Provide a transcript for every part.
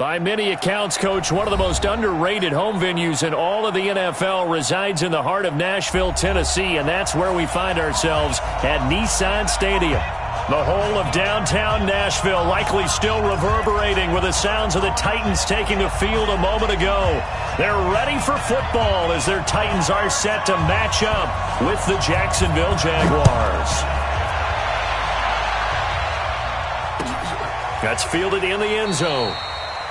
By many accounts, Coach, one of the most underrated home venues in all of the NFL resides in the heart of Nashville, Tennessee, and that's where we find ourselves at Nissan Stadium. The whole of downtown Nashville likely still reverberating with the sounds of the Titans taking the field a moment ago. They're ready for football as their Titans are set to match up with the Jacksonville Jaguars. That's fielded in the end zone.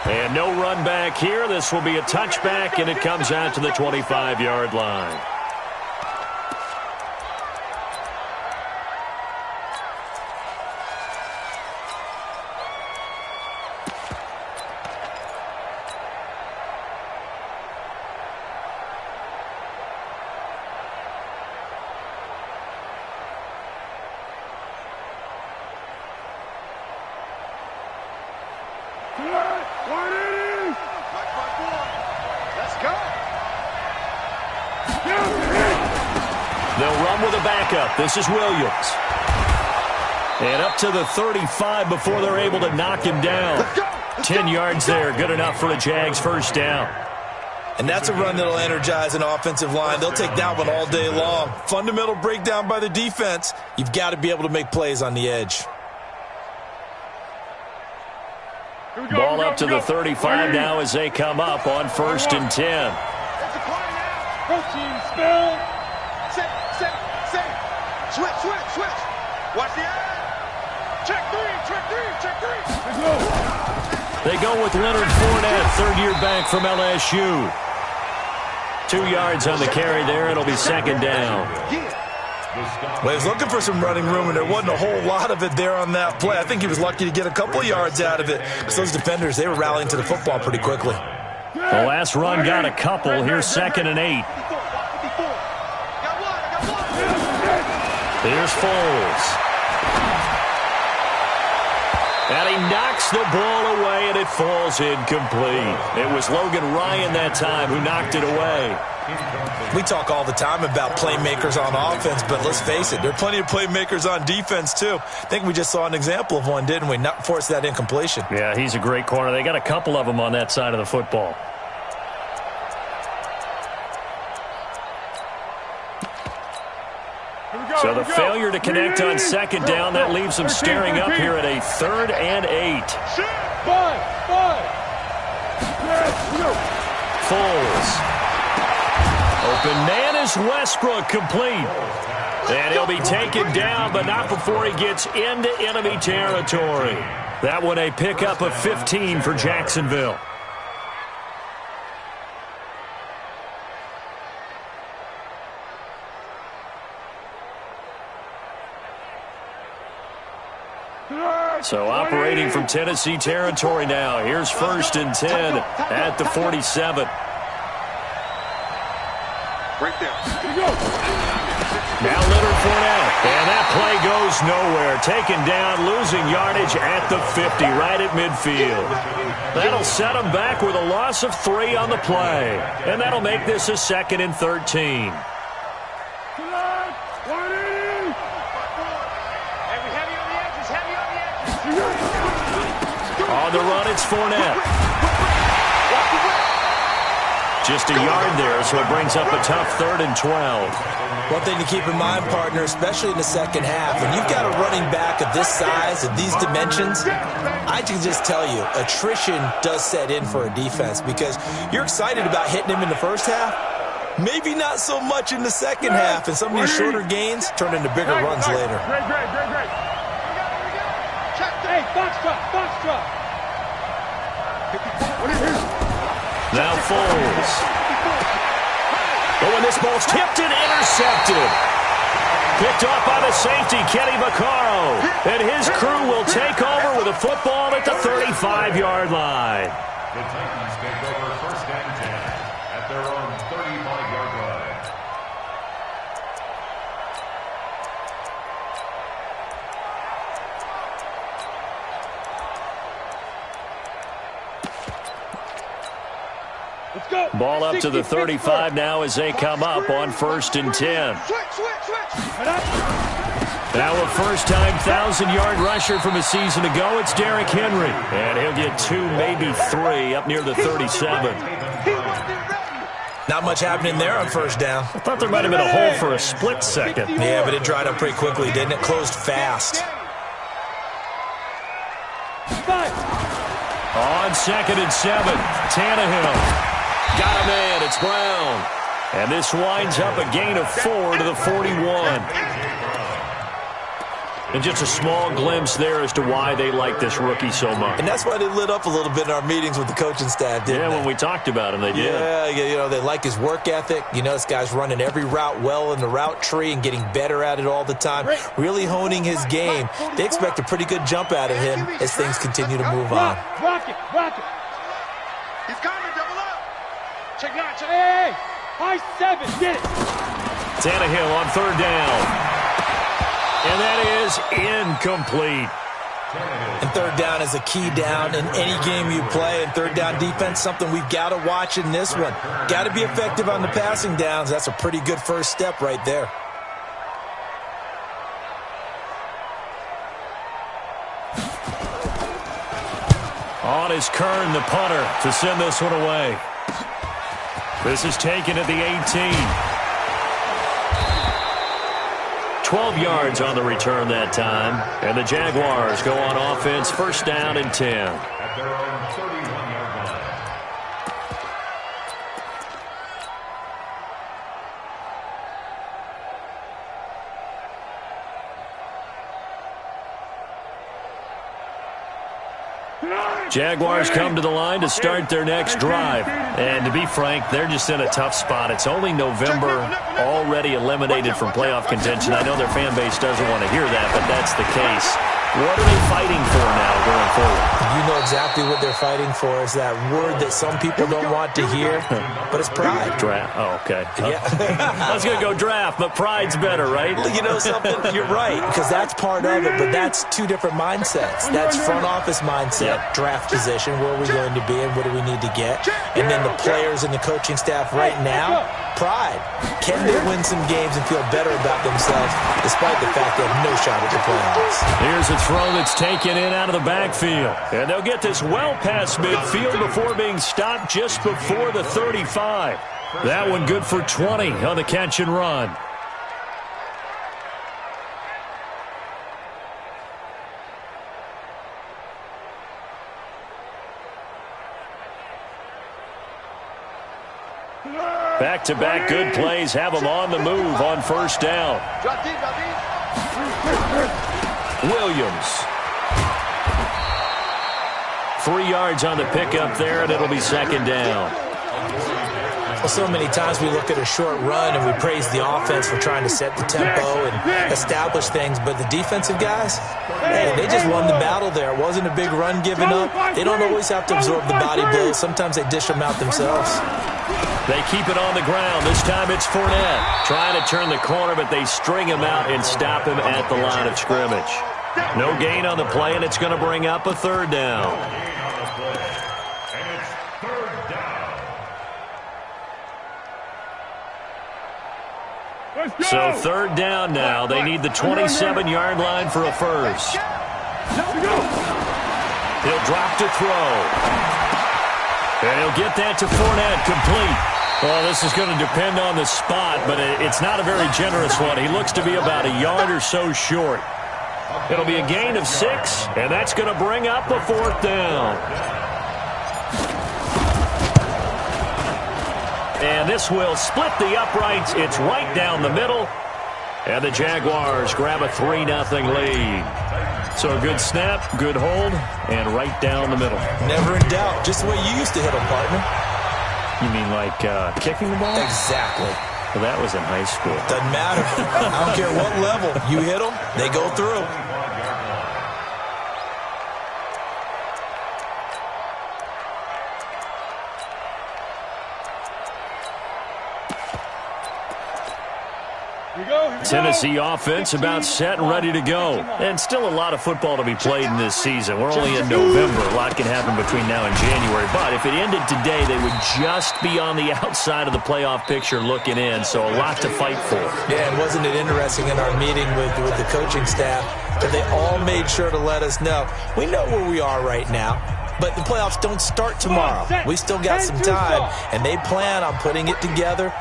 And no run back here. This will be a touchback, and it comes out to the 25-yard line. They'll run with a backup. This is Williams. And up to the 35 before they're able to knock him down. 10 yards there. Good enough for a Jags first down. And that's a run that'll energize an offensive line. They'll take that one all day long. Fundamental breakdown by the defense. You've got to be able to make plays on the edge. Ball up to the 35 now as they come up on 1st and 10. Switch. Watch the eye. Check three. They go with Leonard Fournette, third-year back from LSU. 2 yards on the carry there. It'll be second down. Well, he was looking for some running room, and there wasn't a whole lot of it there on that play. I think he was lucky to get a couple yards out of it because those defenders, they were rallying to the football pretty quickly. The last run got a couple. Here's 2nd and 8. Here's Foles. And he knocks the ball away, and it falls incomplete. It was Logan Ryan that time who knocked it away. We talk all the time about playmakers on offense, but let's face it, there are plenty of playmakers on defense, too. I think we just saw an example of one, didn't we? Not force that incompletion. Yeah, he's a great corner. They got a couple of them on that side of the football. So the failure to connect on 2nd down, that leaves them staring up here at a 3rd and 8. Foles. Open man is Westbrook, complete. And he'll be taken down, but not before he gets into enemy territory. That one a pickup of 15 for Jacksonville. So operating from Tennessee territory now. Here's 1st and 10 at the 47. Right there. Now Leonard Fournette. And that play goes nowhere. Taken down, losing yardage at the 50, right at midfield. That'll set them back with a loss of 3 on the play. And that'll make this a 2nd and 13. On the run, it's Fournette. Just a yard there, so it brings up a tough 3rd and 12. One thing to keep in mind, partner, especially in the second half, when you've got a running back of this size, of these dimensions, I can just tell you, attrition does set in for a defense because you're excited about hitting him in the first half, maybe not so much in the second half, and some of these shorter gains turn into bigger runs later. Great. Hey, box truck. Now Foles. Oh, and this ball's tipped and intercepted. Picked off by the safety, Kenny Vaccaro. And his crew will take over with a football at the 35-yard line. The Titans take over 1st and 10 at their own 35-yard line. Ball up to the 35 now as they come up on 1st and 10. Switch. Now a first-time 1,000-yard rusher from a season ago, it's Derrick Henry. And he'll get 2, maybe 3, up near the 37. Not much happening there on first down. I thought there might have been a hole for a split second. Yeah, but it dried up pretty quickly, didn't it? Closed fast. On 2nd and 7, Tannehill. Got a man, it's Brown. And this winds up a gain of 4 to the 41. And just a small glimpse there as to why they like this rookie so much. And that's why they lit up a little bit in our meetings with the coaching staff, didn't they? Yeah, when we talked about him, they did. Yeah, you know, they like his work ethic. You know, this guy's running every route well in the route tree and getting better at it all the time, really honing his game. They expect a pretty good jump out of him as things continue to move on. Rock it. He's coming, double up. Check it out, check it out. Hey, high 7, get it. Tannehill on 3rd down. And that is incomplete. And 3rd down is a key down in any game you play. And 3rd down defense, something we've got to watch in this one. Got to be effective on the passing downs. That's a pretty good first step right there. On is Kern, the punter, to send this one away. This is taken at the 18. 12 yards on the return that time. And the Jaguars go on offense, first down and 10. At their own 31-yard line. Jaguars come to the line to start their next drive. And to be frank, they're just in a tough spot. It's only November, already eliminated from playoff contention. I know their fan base doesn't want to hear that, but that's the case. What are they fighting for now going forward? You know exactly what they're fighting for. Is that word that some people don't want to hear, but it's pride. Draft. Oh, okay. Yeah. I was going to go draft, but pride's better, right? You know something? You're right, because that's part of it, but that's two different mindsets. That's front office mindset, draft position, where are we going to be and what do we need to get? And then the players and the coaching staff right now, pride. Can they win some games and feel better about themselves despite the fact they have no shot at the playoffs? Here's a throw that's taken in out of the backfield. And they'll get this well past midfield before being stopped just before the 35. That one good for 20 on the catch and run. Back-to-back good plays have them on the move on first down. Williams. 3 yards on the pickup there, and it'll be second down. Well, so many times we look at a short run and we praise the offense for trying to set the tempo and establish things, but the defensive guys, hey, they just won the battle there. It wasn't a big run given up. They don't always have to absorb the body blows. Sometimes they dish them out themselves. They keep it on the ground. This time it's Fournette. Trying to turn the corner, but they string him out and stop him at the line of scrimmage. No gain on the play, and it's going to bring up a third down. So third down now. They need the 27-yard line for a first. He'll drop to throw. And he'll get that to Fournette, complete. Well, this is going to depend on the spot, but it's not a very generous one. He looks to be about a yard or so short. It'll be a gain of 6, and that's going to bring up a fourth down. And this will split the uprights. It's right down the middle. And the Jaguars grab a 3-0 lead. So a good snap, good hold, and right down the middle. Never in doubt. Just the way you used to hit them, partner. You mean like kicking the ball? Exactly. Well, that was in high school. Doesn't matter. I don't care what level. You hit them, they go through. Tennessee offense about set and ready to go. And still a lot of football to be played in this season. We're only in November. A lot can happen between now and January. But if it ended today, they would just be on the outside of the playoff picture looking in. So a lot to fight for. Yeah, and wasn't it interesting in our meeting with the coaching staff that they all made sure to let us know, we know where we are right now, but the playoffs don't start tomorrow. We still got some time, and they plan on putting it together,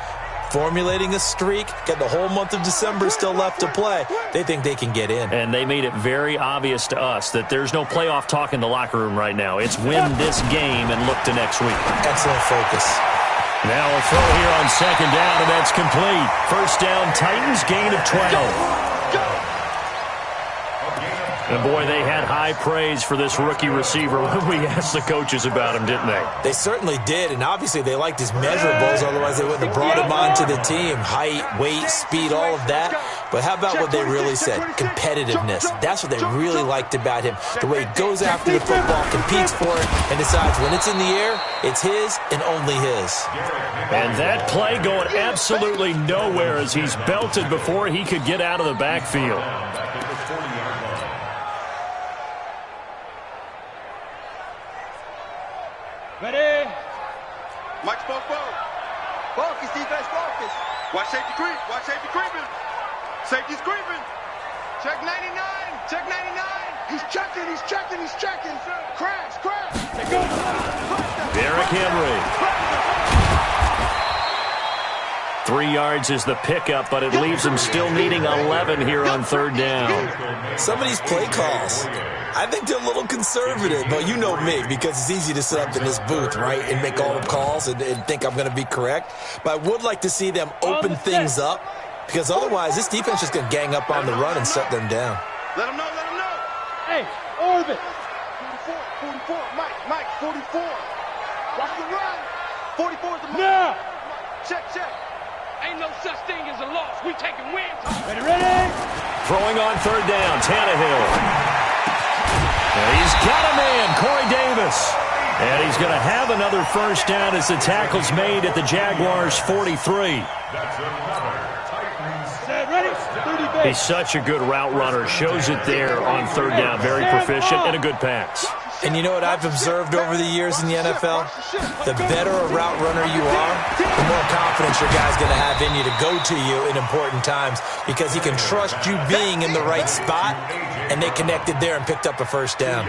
formulating a streak, got the whole month of December still left to play. They think they can get in. And they made it very obvious to us that there's no playoff talk in the locker room right now. It's win this game and look to next week. Excellent focus. Now a throw here on second down, and that's complete. First down, Titans, gain of 12. And, boy, they had high praise for this rookie receiver when we asked the coaches about him, didn't they? They certainly did, and obviously they liked his measurables, otherwise they wouldn't have brought him onto the team. Height, weight, speed, all of that. But how about what they really said? Competitiveness. That's what they really liked about him. The way he goes after the football, competes for it, and decides when it's in the air, it's his and only his. And that play going absolutely nowhere as he's belted before he could get out of the backfield. Ready? Mike spoke ball. Focus, defense, focus. Watch safety creep. Watch safety creeping. Safety's creeping. Check 99. Check 99. He's checking. He's checking. He's checking. Crash. Crash. Derrick Henry. 3 yards is the pickup, but it leaves him still needing 11 here on third down. Some of these play calls, I think they're a little conservative, but you know me, because it's easy to sit up in this booth, right, and make all the calls and think I'm going to be correct. But I would like to see them open things up, because otherwise this defense is going to gang up on the run and shut them down. Let them know, let them know. Hey, orbit. 44, Mike, 44. Watch the run. 44 is the mark. Now. Check. Ain't no such thing as a loss. We taking wins. Ready? Throwing on third down, Tannehill. And he's got a man, Corey Davis. And he's going to have another first down as the tackle's made at the Jaguars' 43. He's such a good route runner. Shows it there on third down. Very proficient and a good pass. And you know what I've observed over the years in the NFL? The better a route runner you are, the more confidence your guy's going to have in you to go to you in important times, because he can trust you being in the right spot, and they connected there and picked up a first down.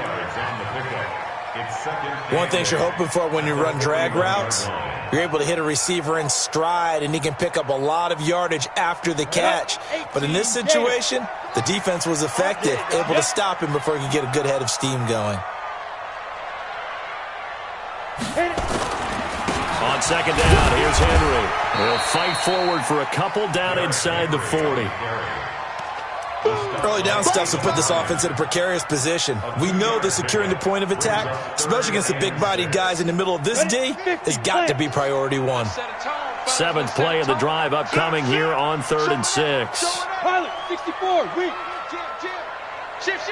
One thing you're hoping for when you run drag routes, you're able to hit a receiver in stride, and he can pick up a lot of yardage after the catch. But in this situation, the defense was effective, able to stop him before he could get a good head of steam going. On second down, here's Henry. He'll fight forward for a couple down inside the 40. Early down stuff will put this offense in a precarious position. We know that securing the point of attack, especially against the big-bodied guys in the middle of this D, has got to be priority one. 7th play of the drive upcoming here on 3rd and 6. Pilot, 64, weak. Shift.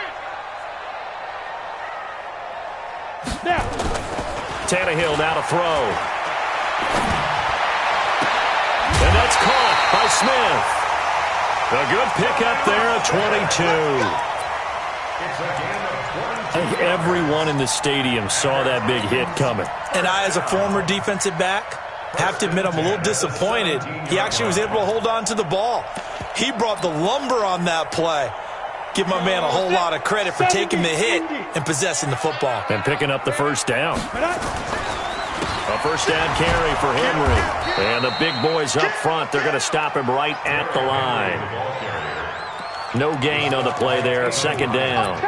Now. Tannehill now to throw. And that's caught by Smith. A good pickup there at 22. I think everyone in the stadium saw that big hit coming. And I, as a former defensive back, have to admit I'm a little disappointed. He actually was able to hold on to the ball. He brought the lumber on that play. Give my man a whole lot of credit for taking the hit and possessing the football. And picking up the first down. A first down carry for Henry. And the big boys up front, they're going to stop him right at the line. No gain on the play there, second down.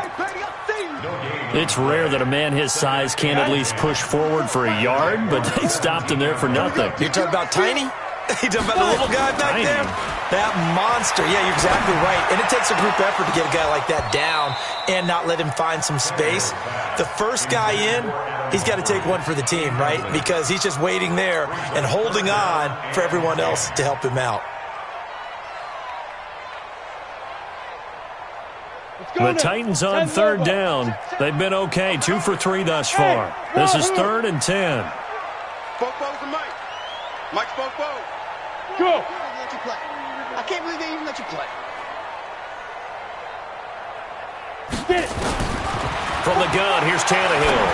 It's rare that a man his size can't at least push forward for a yard, but they stopped him there for nothing. You're talking about tiny? You talking about the little guy back there? That monster. Yeah, you're exactly right. And it takes a group effort to get a guy like that down and not let him find some space. The first guy in, he's got to take one for the team, right? Because he's just waiting there and holding on for everyone else to help him out. The Titans on third down. They've been okay, 2 for 3 thus far. This is 3rd and 10. Mike. Mike, spoke. Go. I can't believe they even let you play. From the gun, here's Tannehill.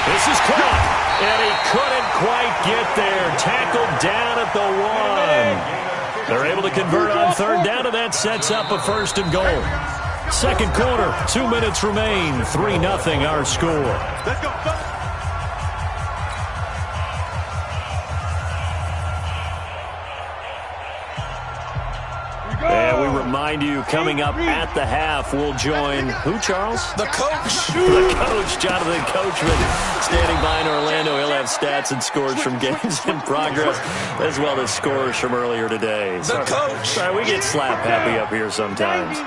This is caught, and he couldn't quite get there. Tackled down at the 1. They're able to convert on third down, and that sets up a first and goal. Second quarter, 2 minutes remain. 3-0 our score. Let's go, fellas. And we remind you, coming up at the half, we'll join who, Charles? The coach. The coach, Jonathan Coachman, standing by in Orlando. He'll have stats and scores from games in progress, as well as scores from earlier today. The coach. Sorry, we get slap happy up here sometimes.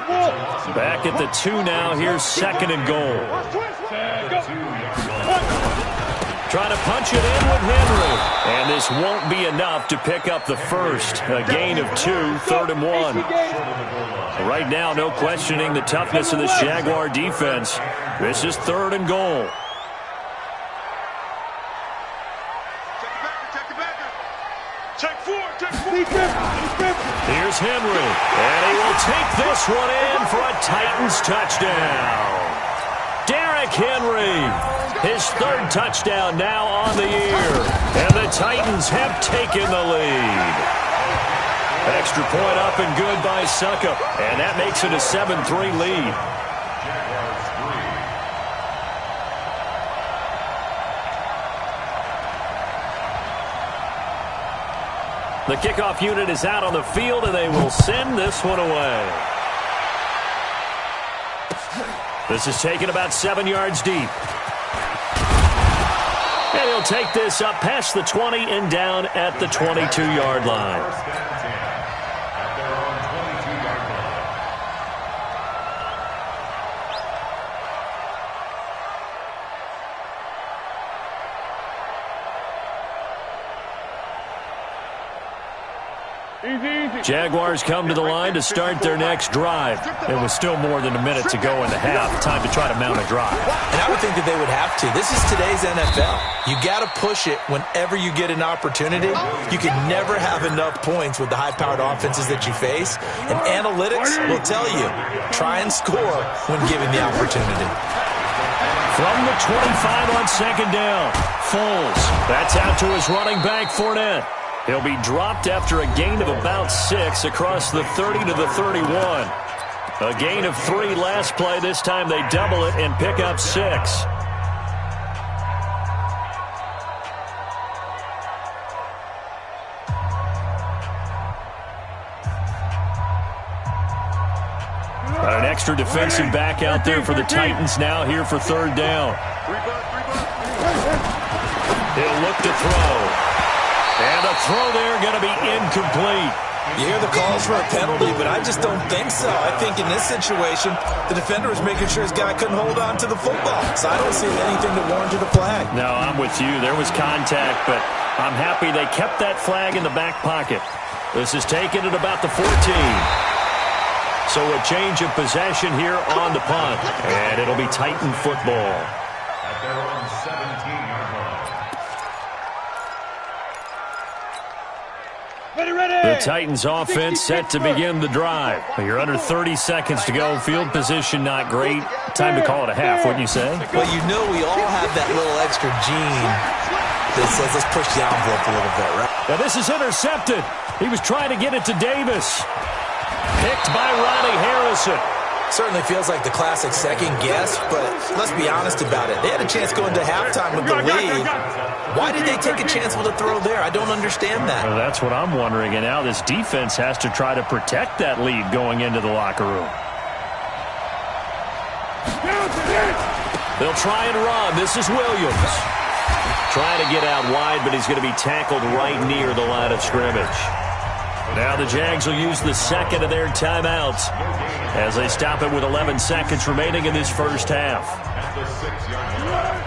Back at the 2 now. Here's second and goal. Trying to punch it in with Henry. And this won't be enough to pick up the first. A gain of 2, 3rd and 1. Right now, no questioning the toughness of this Jaguar defense. This is 3rd and goal. Check 4. Here's Henry. And he will take this one in for a Titans touchdown. Derrick Henry. His 3rd touchdown now on the year. And the Titans have taken the lead. Extra point up and good by Suckup. And that makes it a 7-3 lead. The kickoff unit is out on the field, and they will send this one away. This is taken about 7 yards deep. And he'll take this up past the 20 and down at the 22-yard line. Jaguars come to the line to start their next drive. It was still more than a minute to go in the half. Time to try to mount a drive. And I would think that they would have to. This is today's NFL. You got to push it whenever you get an opportunity. You can never have enough points with the high-powered offenses that you face. And analytics will tell you, try and score when given the opportunity. From the 25 on second down, Foles. That's out to his running back, Fournette. He'll be dropped after a gain of about 6 across the 30 to the 31. A gain of 3 last play. This time they double it and pick up 6. An extra defensive back out there for the Titans now here for third down. He'll look to throw. And a throw there going to be incomplete. You hear the calls for a penalty, but I just don't think so. I think in this situation, the defender was making sure his guy couldn't hold on to the football. So I don't see anything to warrant a flag. No, I'm with you. There was contact, but I'm happy they kept that flag in the back pocket. This is taken at about the 14. So a change of possession here on the punt. And it'll be Titan football. At their own 17-yard line. The Titans offense set to begin the drive. You're under 30 seconds to go. Field position not great. Time to call it a half, wouldn't you say? Well, you know we all have that little extra gene that says let's push the envelope a little bit, right? Now this is intercepted. He was trying to get it to Davis. Picked by Ronnie Harrison. Certainly feels like the classic second guess, but let's be honest about it. They had a chance going to halftime with the lead. Why did they take a chance with a throw there? I don't understand that. Well, that's what I'm wondering. And now this defense has to try to protect that lead going into the locker room. They'll try and run. This is Williams. Trying to get out wide, but he's going to be tackled right near the line of scrimmage. Now the Jags will use the second of their timeouts as they stop it with 11 seconds remaining in this first half. At the 6-yard line.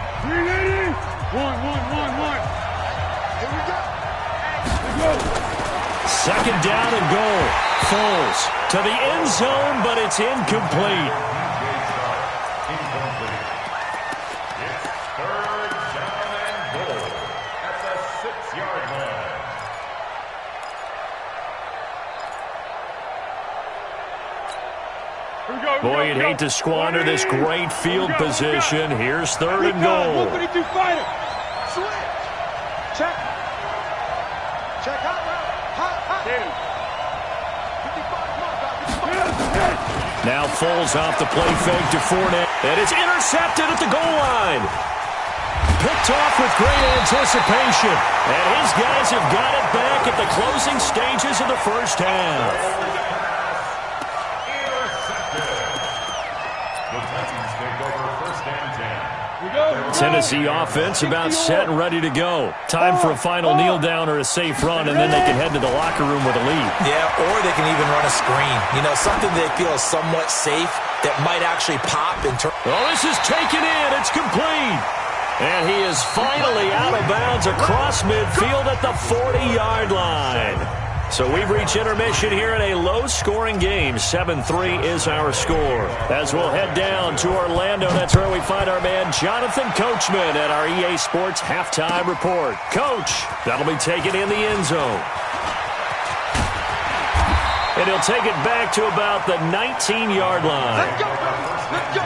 Second down and goal. Foles to the end zone, but it's incomplete. Incomplete. It's 3rd down and goal at the 6-yard line. Boy, you'd hate to squander this great field position. Here's 3rd and goal. 152 fighter. Switch. Check. Check hot route. Hot. 55. Now Foles off the play fake to Fournette. And it's intercepted at the goal line. Picked off with great anticipation. And his guys have got it back at the closing stages of the first half. Tennessee offense about set and ready to go. Time for a final kneel down or a safe run, and then they can head to the locker room with a lead. Yeah, or they can even run a screen. You know, something they feel is somewhat safe that might actually pop and turn. Oh, this is taken in. It's complete. And he is finally out of bounds across midfield at the 40-yard line. So we've reached intermission here in a low-scoring game. 7-3 is our score. As we'll head down to Orlando, that's where we find our man Jonathan Coachman at our EA Sports Halftime Report. Coach, that'll be taken in the end zone. And he'll take it back to about the 19-yard line. Let's go. Let's go.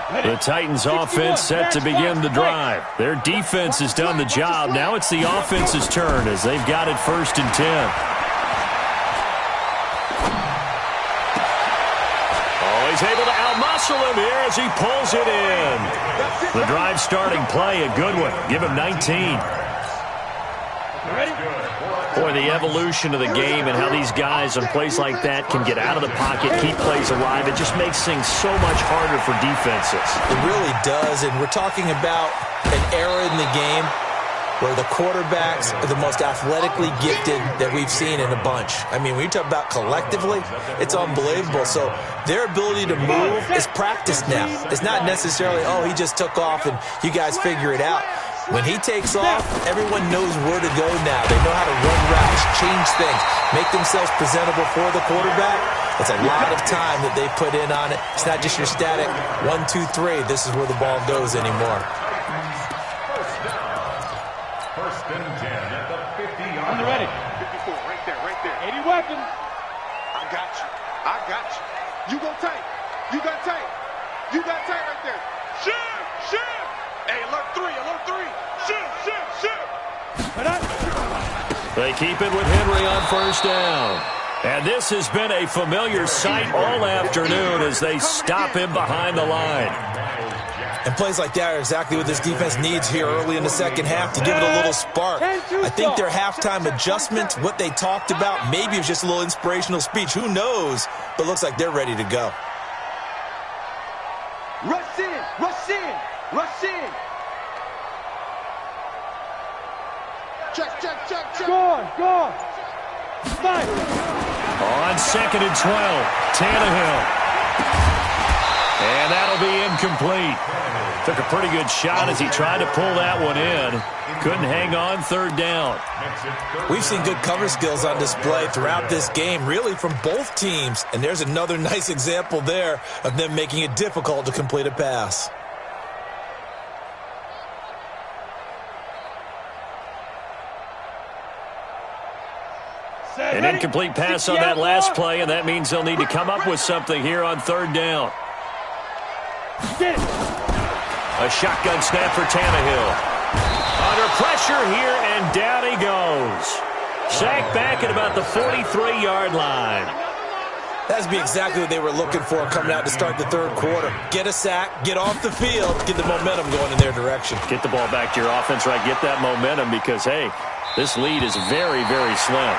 The Titans offense set to begin the drive. Their defense has done the job. Now it's the offense's turn as they've got it 1st and 10. Oh, he's able to outmuscle him here as he pulls it in. The drive starting play, a good one. Give him 19. Boy, the evolution of the game and how these guys on plays like that can get out of the pocket, keep plays alive, it just makes things so much harder for defenses. It really does, and we're talking about an era in the game where the quarterbacks are the most athletically gifted that we've seen in a bunch. I mean, when you talk about collectively, it's unbelievable. So their ability to move is practiced now. It's not necessarily, oh, he just took off and you guys figure it out. When he takes off, everyone knows where to go now. They know how to run routes, change things, make themselves presentable for the quarterback. It's a lot of time that they put in on it. It's not just your static 1, 2, 3. This is where the ball goes anymore. First and 10 at the 50-yard On the ready. 54, right there. 80 weapons. I got you. You go tight. You got tight right there. Shift. Hey, alert 3. Shift. They keep it with Henry on 1st down. And this has been a familiar sight all afternoon as they stop him behind the line. And plays like that are exactly what this defense needs here early in the second half to give it a little spark. I think their halftime adjustments, what they talked about, maybe it was just a little inspirational speech. Who knows? But looks like they're ready to go. Rush in. Check. Go on. Nice. On 2nd and 12, Tannehill. And that'll be incomplete. Took a pretty good shot as he tried to pull that one in. Couldn't hang on 3rd down. We've seen good cover skills on display throughout this game, really from both teams. And there's another nice example there of them making it difficult to complete a pass. An incomplete pass on that last play, and that means they'll need to come up with something here on 3rd down. A shotgun snap for Tannehill. Under pressure here, and down he goes. Sacked back at about the 43-yard line. That's be exactly what they were looking for coming out to start the 3rd quarter. Get a sack, get off the field, get the momentum going in their direction. Get the ball back to your offense, right? Get that momentum because, hey, this lead is very, very slim.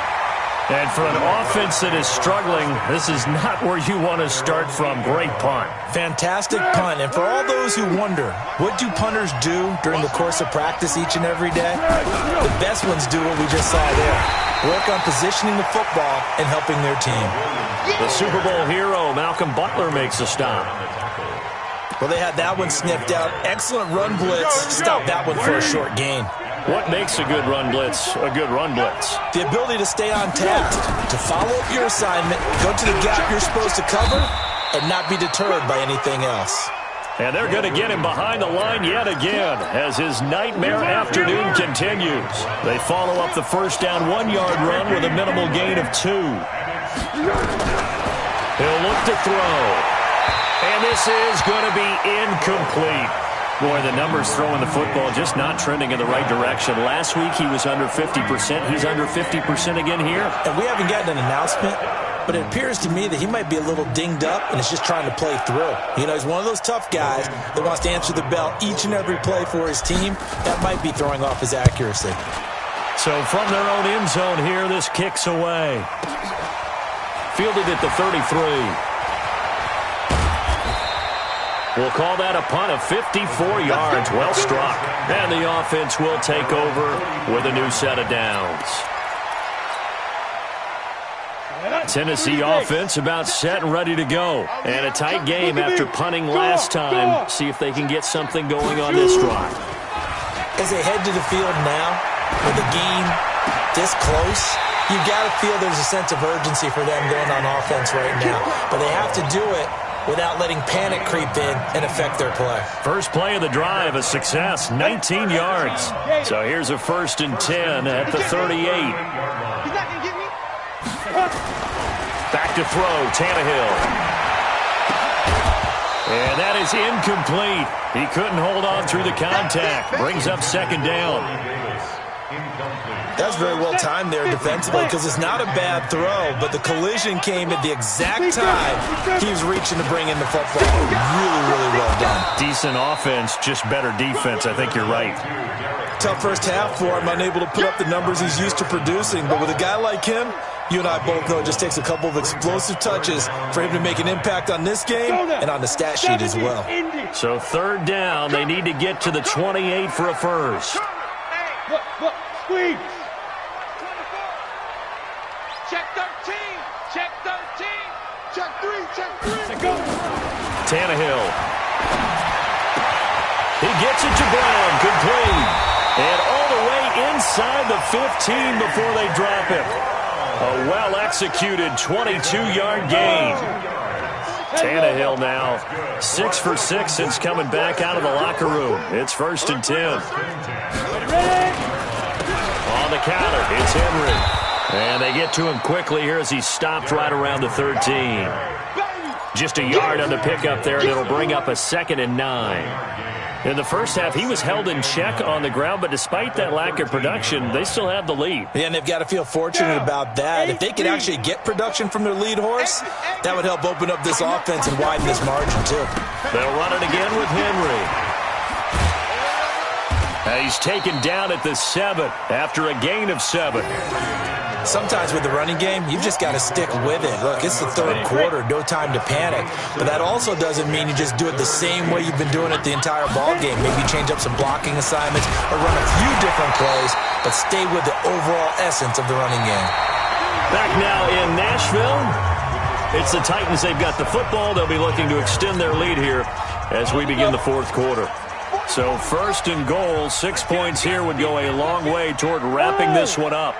And for an offense that is struggling, this is not where you want to start from. Great punt. Fantastic punt. And for all those who wonder, what do punters do during the course of practice each and every day? The best ones do what we just saw there. Work on positioning the football and helping their team. The Super Bowl hero, Malcolm Butler, makes a stop. Well, they had that one sniffed out. Excellent run blitz. Stop that one for a short gain. What makes a good run blitz a good run blitz? The ability to stay on task, to follow up your assignment, go to the gap you're supposed to cover, and not be deterred by anything else. And they're going to get him behind the line yet again as his nightmare afternoon continues. They follow up the first down 1-yard run with a minimal gain of 2. He'll look to throw. And this is going to be incomplete. Boy, the numbers throwing the football just not trending in the right direction. Last week he was under 50%. He's under 50% again here. And we haven't gotten an announcement, but it appears to me that he might be a little dinged up and is just trying to play through. You know, he's one of those tough guys that wants to answer the bell each and every play for his team. That might be throwing off his accuracy. So from their own end zone here, this kicks away. Fielded at the 33. We'll call that a punt of 54 yards. Well struck. And the offense will take over with a new set of downs. Tennessee offense about set and ready to go. And a tight game after punting last time. See if they can get something going on this drive. As they head to the field now, with the game this close, you've got to feel there's a sense of urgency for them going on offense right now. But they have to do it without letting panic creep in and affect their play. First play of the drive, a success, 19 yards. So here's a 1st and 10 at the 38. Back to throw, Tannehill. And that is incomplete. He couldn't hold on through the contact. Brings up 2nd down. That's very well timed there defensively because it's not a bad throw, but the collision came at the exact time he was reaching to bring in the football. Really, really well done. Decent offense, just better defense. I think you're right. Tough first half for him, unable to put up the numbers he's used to producing. But with a guy like him, you and I both know it just takes a couple of explosive touches for him to make an impact on this game and on the stat sheet as well. So 3rd down, they need to get to the 28 for a first. Look, squeeze. Check 13. Check 13. Check 3. Check 3. Check go. Tannehill. He gets it to Brown. Complete. And all the way inside the 15 before they drop him. A well-executed 22-yard gain. Tannehill now 6 for 6 since coming back out of the locker room. It's 1st and 10. On the counter, it's Henry. And they get to him quickly here as he's stopped right around the 13. Just a yard on the pickup there, and it'll bring up a 2nd and 9. In the first half, he was held in check on the ground, but despite that lack of production, they still have the lead. Yeah, and they've got to feel fortunate about that. If they can actually get production from their lead horse, that would help open up this offense and widen this margin, too. They'll run it again with Henry. He's taken down at the 7 after a gain of 7. Sometimes with the running game, you've just got to stick with it. Look, it's the 3rd quarter, no time to panic. But that also doesn't mean you just do it the same way you've been doing it the entire ball game. Maybe change up some blocking assignments or run a few different plays, but stay with the overall essence of the running game. Back now in Nashville. It's the Titans. They've got the football. They'll be looking to extend their lead here as we begin the 4th quarter. So 1st and goal, 6 points here would go a long way toward wrapping this one up.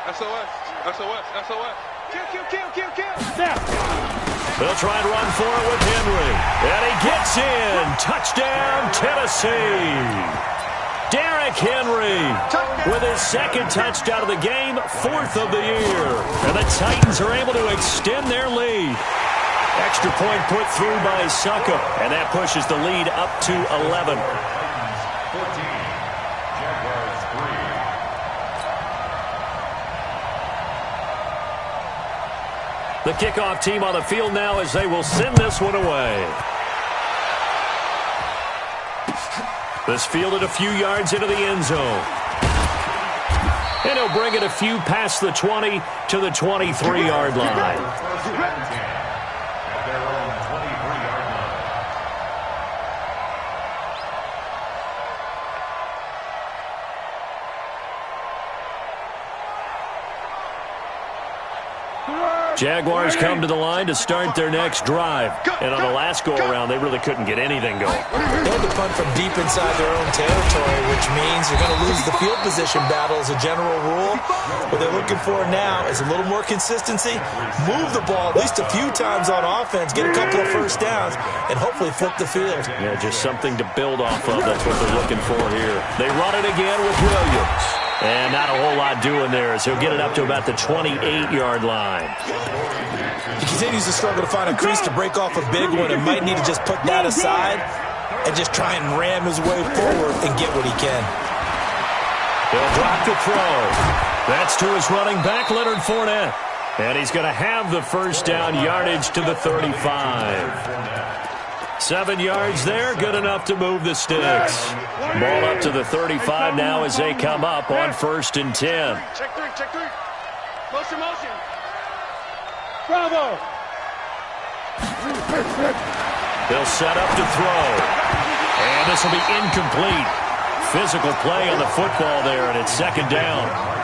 SOS. Kill. They'll try and run for it with Henry. And he gets in. Touchdown, Tennessee. Derrick Henry with his 2nd touchdown of the game, 4th of the year. And the Titans are able to extend their lead. Extra point put through by Suckup, and that pushes the lead up to 11. 14, Jaguars 3. The kickoff team on the field now as they will send this one away. This fielded a few yards into the end zone. And he'll bring it a few past the 20 to the 23-yard line. Jaguars come to the line to start their next drive. And on the last go-around, they really couldn't get anything going. They had to punt from deep inside their own territory, which means you're going to lose the field position battle as a general rule. What they're looking for now is a little more consistency, move the ball at least a few times on offense, get a couple of first downs, and hopefully flip the field. Yeah, just something to build off of. That's what they're looking for here. They run it again with Williams. And not a whole lot doing there as he'll get it up to about the 28-yard line. He continues to struggle to find a crease to break off a big one and might need to just put that aside and just try and ram his way forward and get what he can. He'll drop to throw. That's to his running back, Leonard Fournette. And he's going to have the first down yardage to the 35. 7 yards there, good enough to move the sticks. Ball up to the 35 now as they come up on 1st and 10. Check three. Motion. Bravo. They'll set up to throw. And this will be incomplete. Physical play on the football there, and it's 2nd down.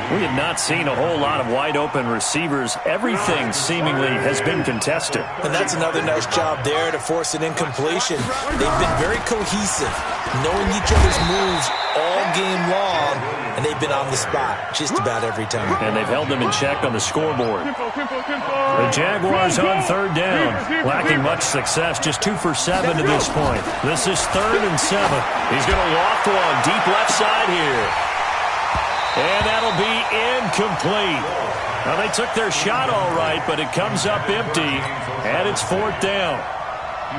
We have not seen a whole lot of wide-open receivers. Everything seemingly has been contested. And that's another nice job there to force an incompletion. They've been very cohesive, knowing each other's moves all game long, and they've been on the spot just about every time. And they've held them in check on the scoreboard. The Jaguars on 3rd down, lacking much success, just 2 for 7 to this point. This is 3rd and 7. He's going to loft one deep left side here. And that'll be incomplete. Now, they took their shot all right, but it comes up empty, and it's 4th down.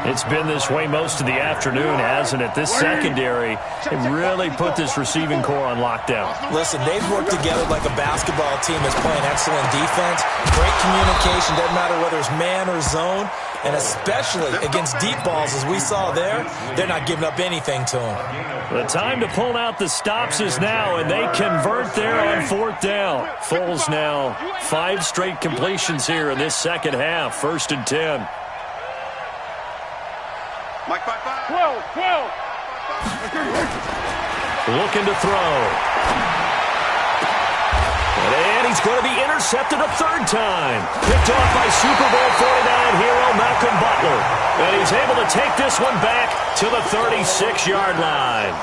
It's been this way most of the afternoon, hasn't it? This secondary, they really put this receiving core on lockdown. Listen, they've worked together like a basketball team that's playing excellent defense. Great communication, doesn't matter whether it's man or zone. And especially against deep balls, as we saw there, they're not giving up anything to them. The time to pull out the stops is now, and they convert there on 4th down. Foles now 5 straight completions here in this second half. 1st and 10. Mike, 5. Looking to throw. And he's going to be intercepted a 3rd time. Picked off by Super Bowl 49 hero Malcolm Butler. And he's able to take this one back to the 36-yard line.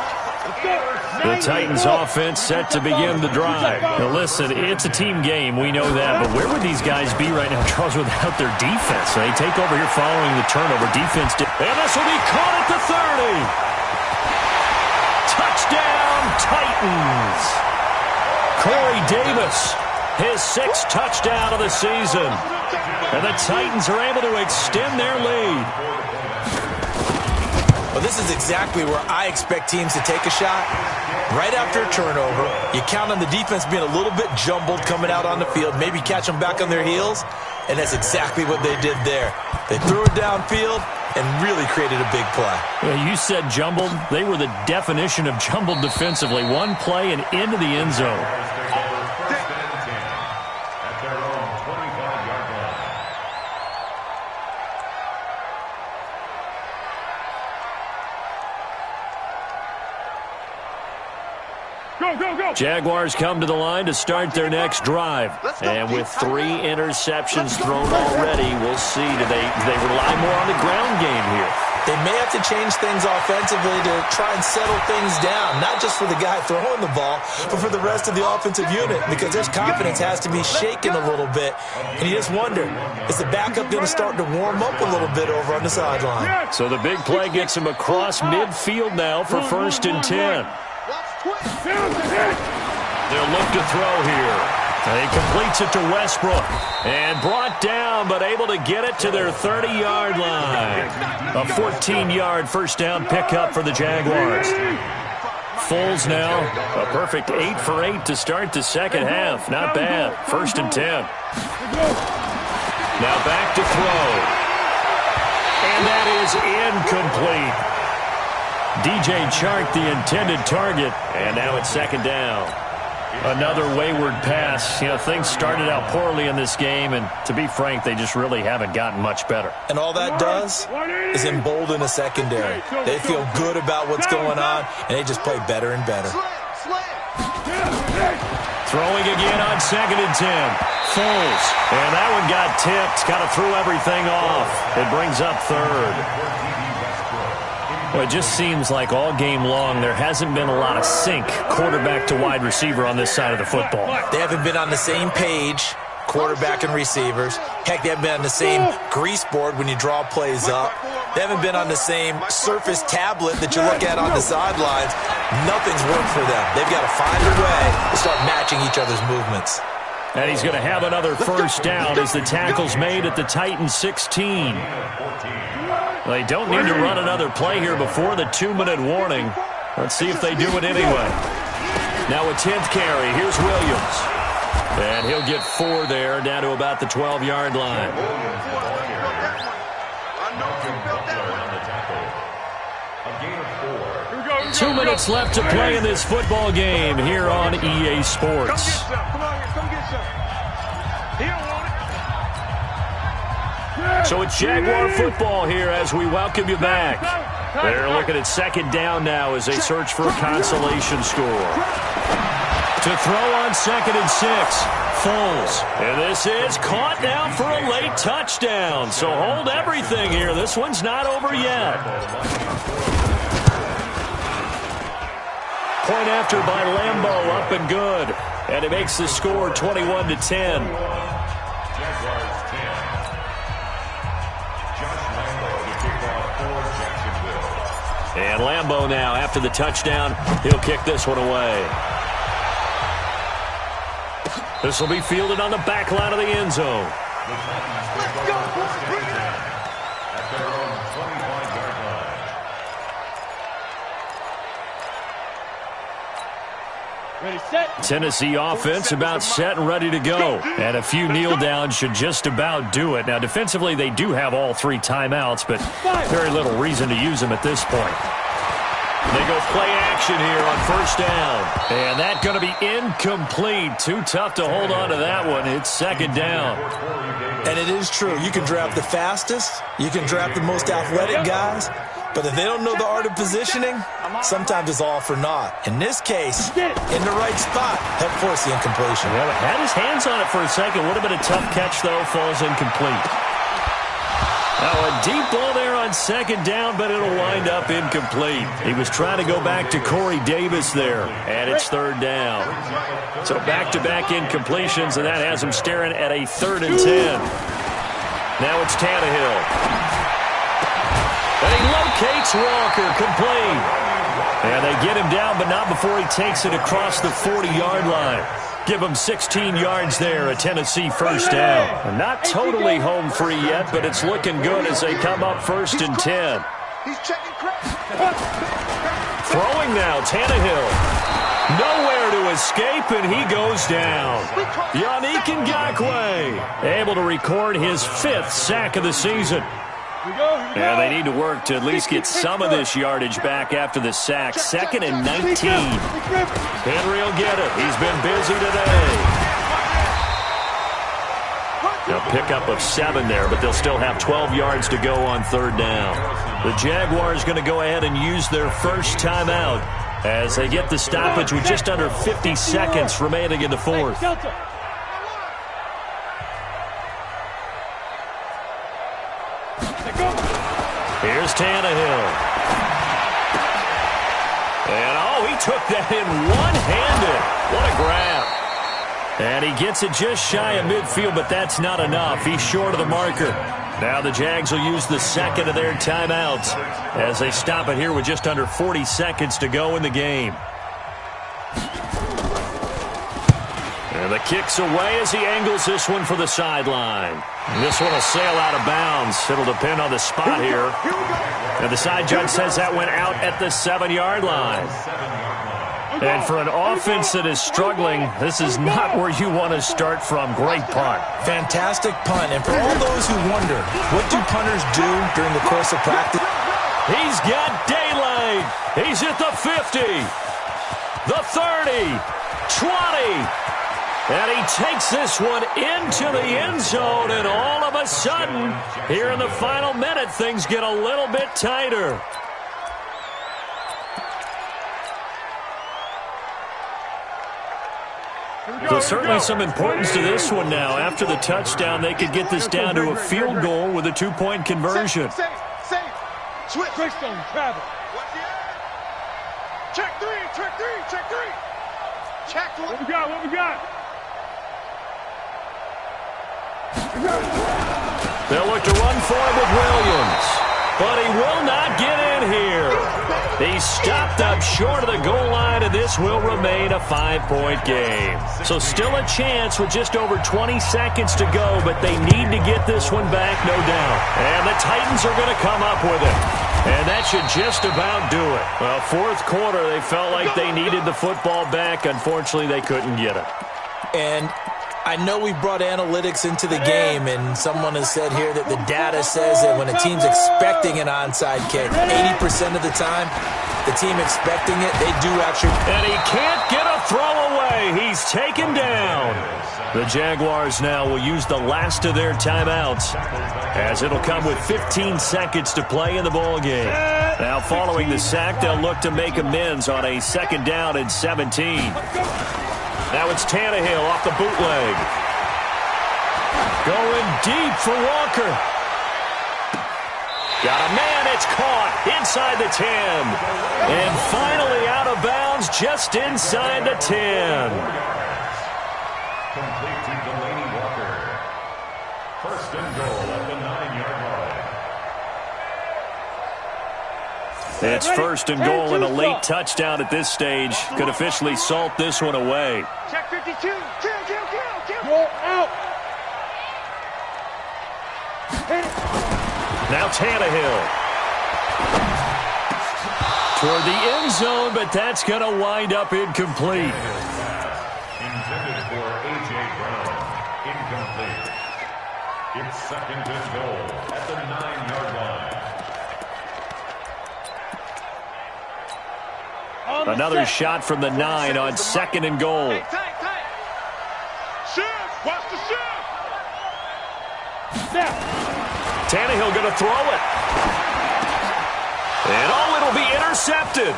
The Titans offense set to begin the drive. Now listen, it's a team game, we know that, but where would these guys be right now, Charles, without their defense? They take over here following the turnover. Defense and this will be caught at the 30. Touchdown, Titans. Corey Davis, his 6th touchdown of the season. And the Titans are able to extend their lead. Well, this is exactly where I expect teams to take a shot. Right after a turnover, you count on the defense being a little bit jumbled coming out on the field, maybe catch them back on their heels, and that's exactly what they did there. They threw it downfield and really created a big play. Yeah, you said jumbled. They were the definition of jumbled defensively. One play and into the end zone. Jaguars come to the line to start their next drive. And with 3 interceptions thrown already, we'll see. Do they rely more on the ground game here? They may have to change things offensively to try and settle things down, not just for the guy throwing the ball, but for the rest of the offensive unit, because their confidence has to be shaken a little bit. And you just wonder, is the backup going to start to warm up a little bit over on the sideline? So the big play gets him across midfield now for 1st and 10. They'll look to throw here. He completes it to Westbrook. And brought down, but able to get it to their 30-yard line. A 14-yard first down pickup for the Jaguars. Foles now, a perfect 8 for 8 to start the second half. Not bad. 1st and 10. Now back to throw. And that is incomplete. DJ Chark, the intended target, and now it's 2nd down. Another wayward pass. You know, things started out poorly in this game, and to be frank, they just really haven't gotten much better. And all that does is embolden a secondary. They feel good about what's going on, and they just play better and better. Throwing again on 2nd and 10. Foles. And that one got tipped. Got to throw everything off. It brings up 3rd. Well, it just seems like all game long there hasn't been a lot of sync quarterback to wide receiver on this side of the football. They haven't been on the same page, quarterback and receivers. Heck, they haven't been on the same grease board when you draw plays up. They haven't been on the same surface tablet that you look at on the sidelines. Nothing's worked for them. They've got to find a way to start matching each other's movements. And he's going to have another first down as the tackle's made at the Titans 16. They don't need to run another play here before the 2-minute warning. Let's see if they do it anyway. Now a 10th carry. Here's Williams. And he'll get 4 there, down to about the 12-yard line. 2 minutes left to play in this football game here on EA Sports. So it's Jaguar football here as we welcome you back. They're looking at 2nd down now as they search for a consolation score. To throw on 2nd and 6, Foles. And this is caught now for a late touchdown. So hold everything here. This one's not over yet. Point after by Lambeau, up and good. And it makes the score 21-10. And Lambeau now, after the touchdown, he'll kick this one away. This will be fielded on the back line of the end zone. Let's go, boys. Ready, set. Tennessee offense about set and ready to go. And a few kneel downs should just about do it. Now, defensively, they do have all 3 timeouts, but very little reason to use them at this point. They go play action here on first down. And that's going to be incomplete. Too tough to hold on to that one. It's 2nd down. And it is true. You can draft the fastest. You can draft the most athletic guys. But if they don't know the art of positioning, sometimes it's all for naught. In this case, in the right spot, helped force the incompletion. Yeah, but had his hands on it for a second. Would have been a tough catch, though. Falls incomplete. Now a deep ball there on 2nd down, but it'll wind up incomplete. He was trying to go back to Corey Davis there, and it's 3rd down. So back-to-back incompletions, and that has him staring at a 3rd and 10. Now it's Tannehill. And he locates Walker, complete. And they get him down, but not before he takes it across the 40-yard line. Give him 16 yards there, a Tennessee first down. And not totally home free yet, but it's looking good as they come up 1st and 10. He's checking Throwing now, Tannehill. Nowhere to escape, and he goes down. Yannick Ngakoue able to record his 5th sack of the season. And they need to work to at least get some of this yardage back after the sack. 2nd and 19. Henry will get it. He's been busy today. A pickup of 7 there, but they'll still have 12 yards to go on 3rd down. The Jaguars going to go ahead and use their first timeout as they get the stoppage with just under 50 seconds remaining in the 4th. Here's Tannehill. And, he took that in one-handed. What a grab. And he gets it just shy of midfield, but that's not enough. He's short of the marker. Now the Jags will use the 2nd of their timeouts as they stop it here with just under 40 seconds to go in the game. And the kick's away as he angles this one for the sideline. This one will sail out of bounds. It'll depend on the spot here. And the side judge says that went out at the 7-yard line. And for an offense that is struggling, this is not where you want to start from. Great punt. Fantastic punt. And for all those who wonder, what do punters do during the course of practice? He's got daylight. He's at the 50, the 30, 20. And he takes this one into the end zone, and all of a sudden, here in the final minute, things get a little bit tighter. So certainly some importance to this one now. After the touchdown, they could get this down to a field goal with a 2-point conversion. Safe. Switch. Greystone, travel. Watch the edge. Check three. Check one. What we got? They'll look to run for it with Williams. But he will not get in here. He's stopped up short of the goal line, and this will remain a 5-point game. So still a chance with just over 20 seconds to go, but they need to get this one back, no doubt. And the Titans are going to come up with it. And that should just about do it. Well, fourth quarter, they felt like they needed the football back. Unfortunately, they couldn't get it. And I know we brought analytics into the game, and someone has said here that the data says that when a team's expecting an onside kick, 80% of the time, the team expecting it, they do actually. And he can't get a throw away. He's taken down. The Jaguars now will use the last of their timeouts, as it'll come with 15 seconds to play in the ball game. Now, following the sack, they'll look to make amends on a 2nd down and 17. Now it's Tannehill off the bootleg. Going deep for Walker. Got a man, it's caught inside the 10. And finally out of bounds just inside the 10. Complete to Delaney Walker. 1st and goal at the 9-yard line. It's 1st and goal and a late touchdown at this stage. Could officially salt this one away. Check 52. Kill. Go out. Now Tannehill. Toward the end zone, but that's going to wind up incomplete. Intended for A.J. Brown. Incomplete. It's 2nd and goal at the 9-yard line. Another shot from the 9 on 2nd and goal. Tight. Shift. Watch the shift. Snap. Tannehill going to throw it. And it'll be intercepted.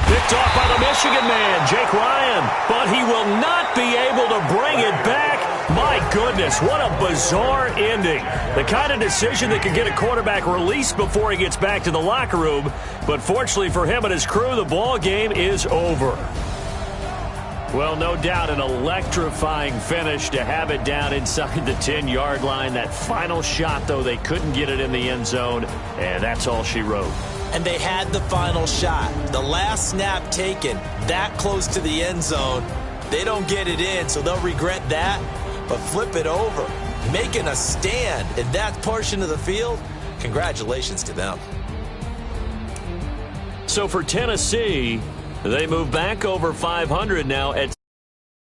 Picked off by the Michigan man, Jake Ryan. But he will not be able to bring it back. My goodness, what a bizarre ending. The kind of decision that could get a quarterback released before he gets back to the locker room. But fortunately for him and his crew, the ball game is over. Well, no doubt an electrifying finish to have it down inside the 10-yard line. That final shot, though, they couldn't get it in the end zone, and that's all she wrote. And they had the final shot. The last snap taken that close to the end zone. They don't get it in, so they'll regret that. But flip it over, making a stand in that portion of the field, congratulations to them. So for Tennessee, they move back over 500 now at